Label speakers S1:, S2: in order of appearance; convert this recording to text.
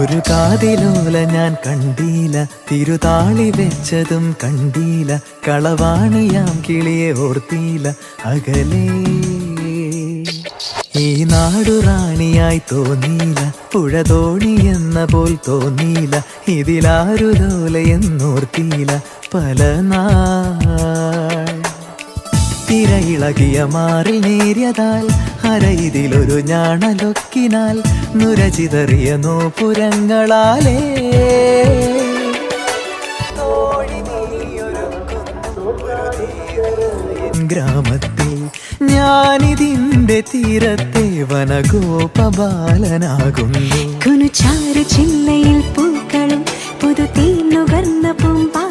S1: ഒരു കാതിലോല ഞാൻ കണ്ടീല, തിരുതാളി വെച്ചതും കണ്ടീല, കളവാണിയാം കിളിയെ ഓർത്തീല അകലേ. ഈ നാടുറാണിയായി തോന്നീല, പുഴതോണി എന്ന പോൽ തോന്നീല, ഇതിലാരുലോലയെന്നോർത്തീല പല നാൾ. തിരയിളകിയ മാറിൽ നേരിയതാൽ അരയിതിലൊരു ഞാണലൊക്കിനാൽ നുരചിതറിയ നോപുരങ്ങളാലേ ഗ്രാമത്തിൽ ഞാനിതിന്റെ തീരത്തെ വനഗോപബാലനാകുന്നു.
S2: കുനുചാരു ചില്ലയിൽ പൂക്കളും പുതു തീ നുകർന്ന പൂമ്പാ